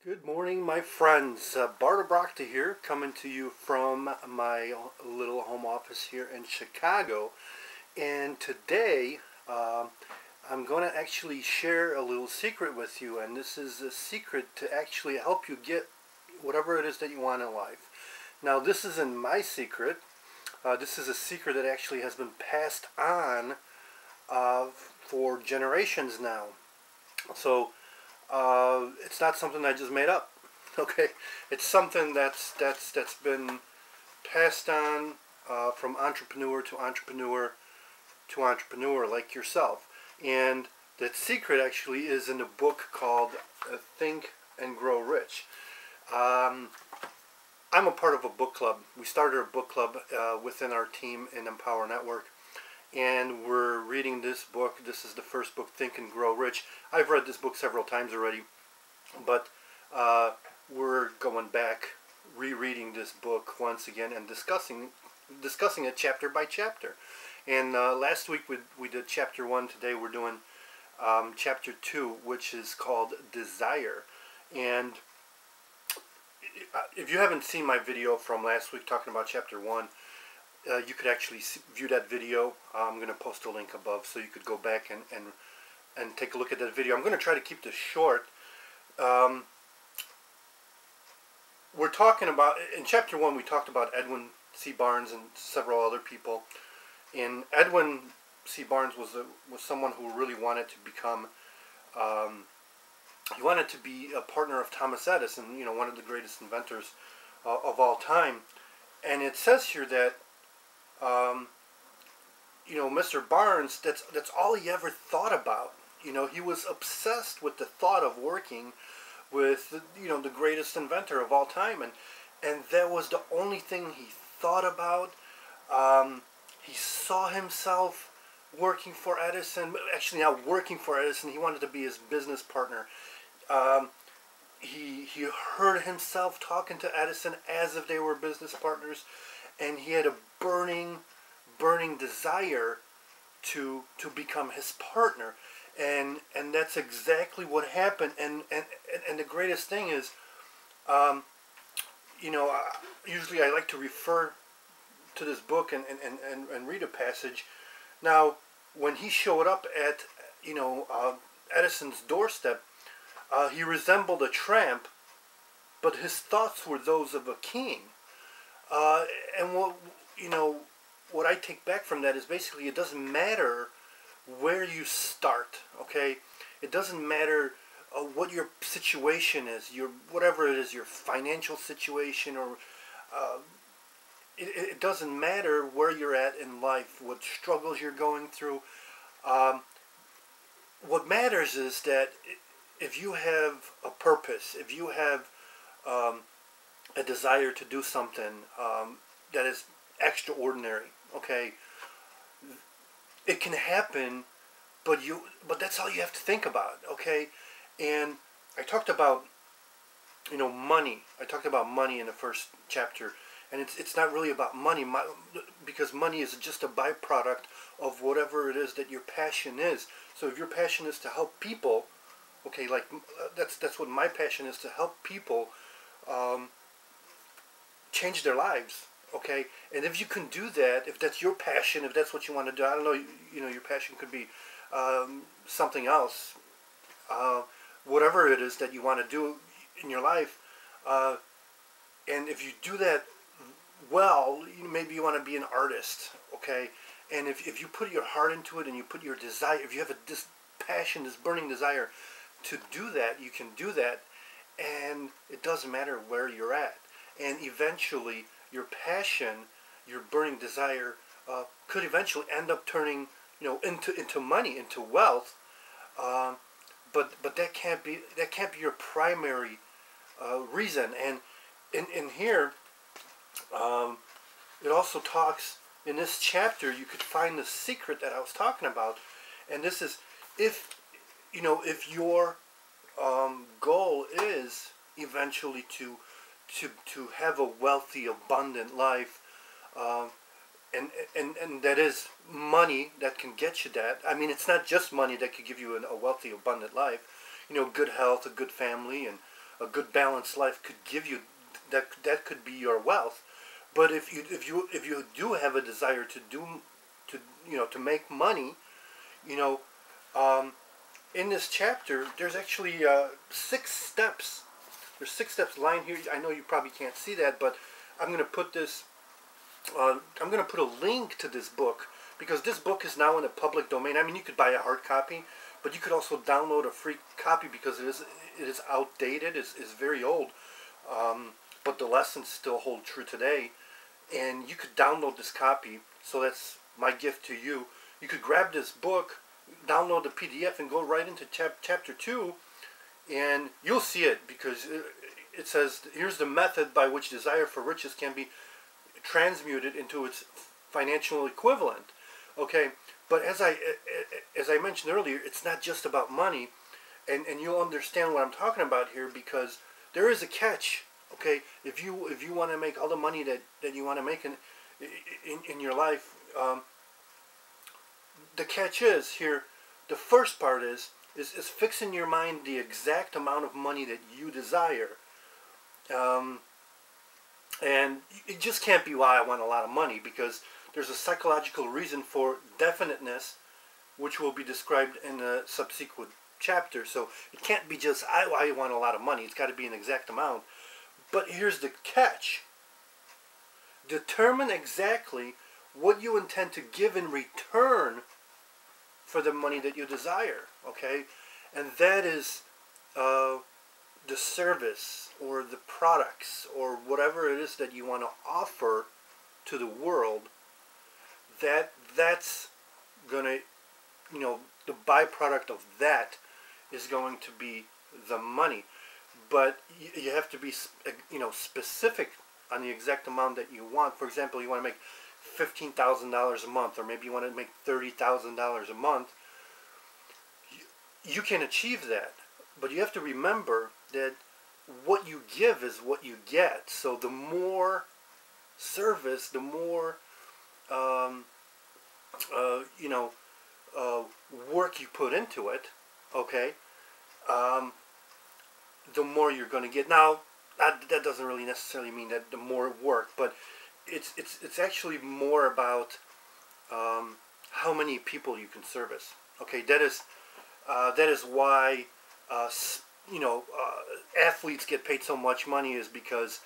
Good morning, my friends. Barta Brockta here, coming to you from my little home office here in Chicago. And today, I'm going to actually share a little secret with you. And this is a secret to actually help you get whatever it is that you want in life. Now, this isn't my secret. This is a secret that actually has been passed on for generations now. So, it's not something I just made up. Okay, it's something that's been passed on from entrepreneur to entrepreneur to entrepreneur, like yourself. And that secret actually is in a book called Think and Grow Rich. I'm a part of a book club. We started a book club within our team in Empower Network. And we're reading this book. This is the first book, Think and Grow Rich. I've read this book several times already, but we're going back, rereading this book once again and discussing it chapter by chapter. And last week we did chapter 1. Today we're doing chapter 2, which is called Desire. And if you haven't seen my video from last week talking about chapter 1, you could actually view that video. I'm going to post a link above so you could go back and take a look at that video. I'm going to try to keep this short. We're talking about, in chapter 1 we talked about Edwin C. Barnes and several other people. And Edwin C. Barnes was someone who really wanted to become, he wanted to be a partner of Thomas Edison, one of the greatest inventors of all time. And it says here that Mr. Barnes, that's all he ever thought about. He was obsessed with the thought of working with, the greatest inventor of all time. And that was the only thing he thought about. He saw himself working for Edison, actually not working for Edison. He wanted to be his business partner. He heard himself talking to Edison as if they were business partners. And he had a burning desire to become his partner, and that's exactly what happened. And the greatest thing is, usually I like to refer to this book and read a passage. Now, when he showed up at Edison's doorstep, he resembled a tramp, but his thoughts were those of a king. And what I take back from that is basically it doesn't matter where you start, okay? It doesn't matter what your situation is, whatever it is, your financial situation, or it doesn't matter where you're at in life, what struggles you're going through. What matters is that if you have a purpose, if you have a desire to do something that is extraordinary, okay, it can happen, but that's all you have to think about, okay? And I talked about money. I talked about money in the first chapter, and it's not really about money, because money is just a byproduct of whatever it is that your passion is. So if your passion is to help people, okay, like that's what my passion is, to help people change their lives, okay? And if you can do that, if that's your passion, if that's what you want to do, I don't know, your passion could be something else, whatever it is that you want to do in your life, and if you do that well, maybe you want to be an artist, okay? And if you put your heart into it and you put your desire, if you have this passion, this burning desire to do that, you can do that, and it doesn't matter where you're at. And eventually, your passion, your burning desire, could eventually end up turning, into money, into wealth. But that can't be your primary reason. And in here, it also talks in this chapter. You could find the secret that I was talking about, and this is if your goal is eventually to have a wealthy, abundant life, and that is money that can get you that. I mean, it's not just money that could give you a wealthy, abundant life. Good health, a good family, and a good balanced life could give you, that could be your wealth. But if you do have a desire to make money, you know, um, in this chapter there's actually 6 steps. There's 6 steps lying here. I know you probably can't see that, but I'm going to put this. I'm going to put a link to this book, because this book is now in the public domain. I mean, you could buy a hard copy, but you could also download a free copy, because it is outdated. It's very old, but the lessons still hold true today. And you could download this copy. So that's my gift to you. You could grab this book, download the PDF, and go right into chapter 2, and you'll see it, because it says, here's the method by which desire for riches can be transmuted into its financial equivalent. Okay, but as I mentioned earlier, it's not just about money, and you'll understand what I'm talking about here, because there is a catch. Okay, if you want to make all the money that you want to make in your life, the catch is here. The first part is fix in your mind the exact amount of money that you desire. And it just can't be, why I want a lot of money, because there's a psychological reason for definiteness, which will be described in a subsequent chapter. So it can't be just, I want a lot of money. It's got to be an exact amount. But here's the catch. Determine exactly what you intend to give in return for the money that you desire. Okay? And that is the service or the products or whatever it is that you want to offer to the world. That's going to, the byproduct of that is going to be the money. But you have to be, specific on the exact amount that you want. For example, you want to make $15,000 a month, or maybe you want to make $30,000 a month. You can achieve that, but you have to remember that what you give is what you get. So the more service, the more work you put into it, okay, the more you're going to get. Now, that doesn't really necessarily mean that the more work, but it's actually more about how many people you can service. Okay, that is why athletes get paid so much money, is because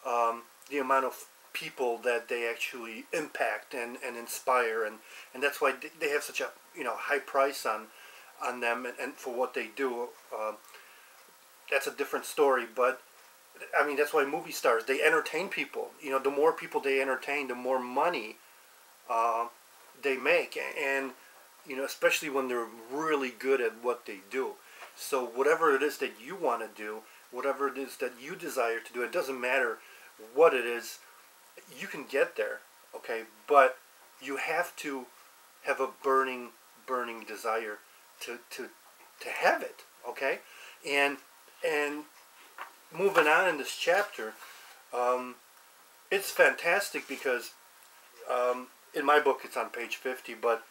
the amount of people that they actually impact and inspire, and that's why they have such a high price on them and for what they do. That's a different story, but I mean, that's why movie stars, they entertain people. The more people they entertain, the more money they make, and especially when they're really good at what they do. So whatever it is that you want to do, whatever it is that you desire to do, it doesn't matter what it is, you can get there, okay? But you have to have a burning desire to have it, okay? And moving on in this chapter, it's fantastic, because in my book it's on page 50, but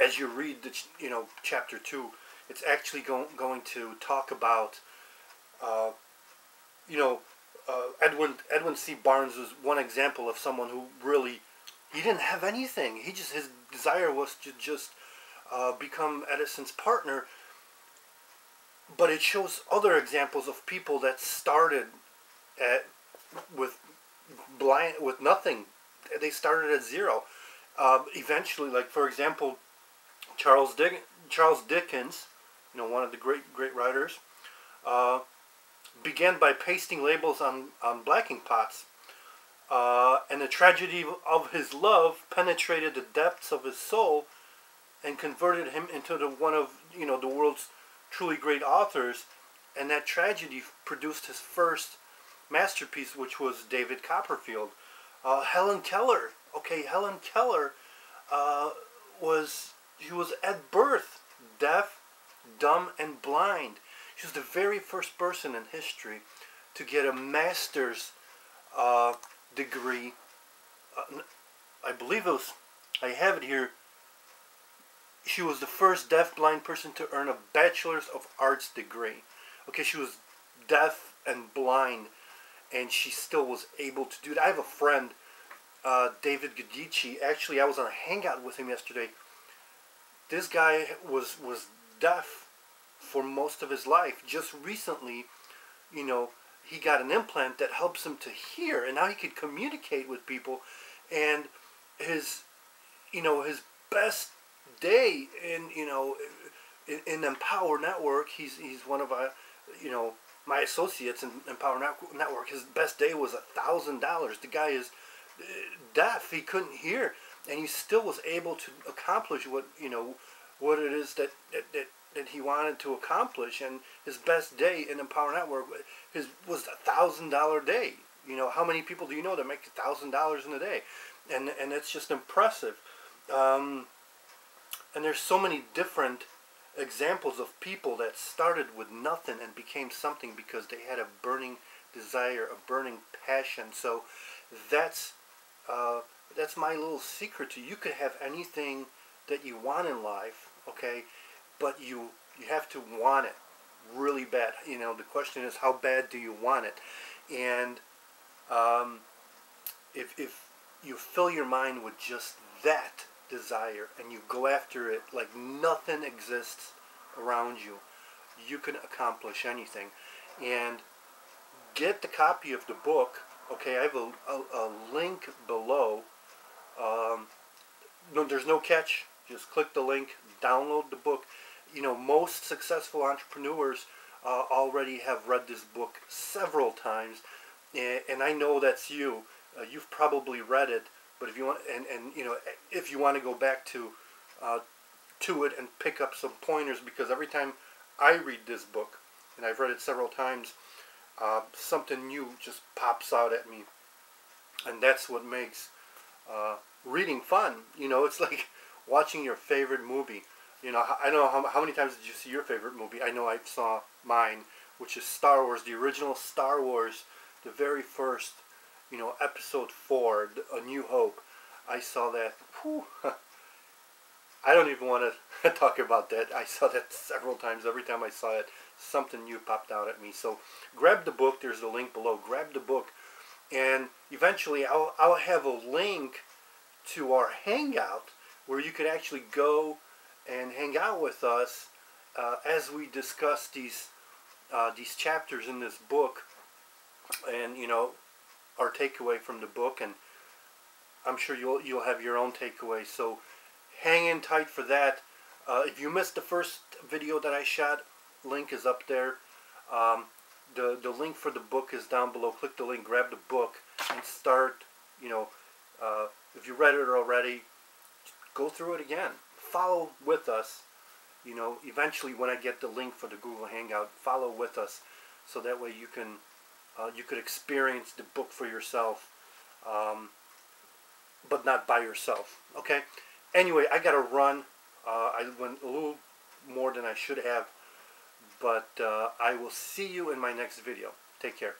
as you read the chapter 2, it's actually going to talk about Edwin C. Barnes was one example of someone who really, he didn't have anything. His desire was to just become Edison's partner. But it shows other examples of people that started with nothing. They started at zero. Eventually, like for example, Charles Dickens, one of the great writers, began by pasting labels on blacking pots, and the tragedy of his love penetrated the depths of his soul and converted him into one of the world's truly great authors. And that tragedy produced his first masterpiece, which was David Copperfield. Helen Keller. Okay, Helen Keller was at birth deaf, dumb, and blind. She was the very first person in history to get a master's degree. I believe it was, I have it here, she was the first deaf-blind person to earn a Bachelor's of Arts degree. Okay, she was deaf and blind, and she still was able to do that. I have a friend, David Gadici. Actually, I was on a hangout with him yesterday. This guy was deaf for most of his life. Just recently, you know, he got an implant that helps him to hear, and now he could communicate with people. And his, his best day in, in Empower Network, he's one of our, my associates in Empower Network. His best day was $1,000. The guy is deaf; he couldn't hear, and he still was able to accomplish what what it is that he wanted to accomplish. And his best day in Empower Network was $1,000 day. How many people do you know that make $1,000 in a day? And it's just impressive. And there's so many different examples of people that started with nothing and became something because they had a burning desire, a burning passion. So that's my little secret to you. You could have anything that you want in life, okay, but you have to want it really bad. The question is, how bad do you want it? And if you fill your mind with just that desire and you go after it like nothing exists around you, you can accomplish anything. And get the copy of the book. Okay, I have a link below. No, there's no catch. Just click the link, download the book. Most successful entrepreneurs already have read this book several times, and I know that's you. You've probably read it, but if you want, and if you want to go back to it and pick up some pointers, because every time I read this book, and I've read it several times, something new just pops out at me, and that's what makes reading fun. It's like watching your favorite movie. I don't know how many times did you see your favorite movie? I know I saw mine, which is Star Wars, the original Star Wars, the very first, episode 4, A New Hope. I saw that. Whew, I don't even want to talk about that. I saw that several times. Every time I saw it, something new popped out at me. So grab the book. There's the link below. Grab the book, and eventually I'll have a link to our hangout where you could actually go and hang out with us as we discuss these chapters in this book, and our takeaway from the book. And I'm sure you'll have your own takeaway. So hang in tight for that. If you missed the first video that I shot, link is up there. The link for the book is down below. Click the link, grab the book, and start. If you read it already, go through it again. Follow with us. Eventually when I get the link for the Google Hangout, follow with us, so that way you could experience the book for yourself, but not by yourself. Okay. Anyway, I gotta run. I went a little more than I should have, but I will see you in my next video. Take care.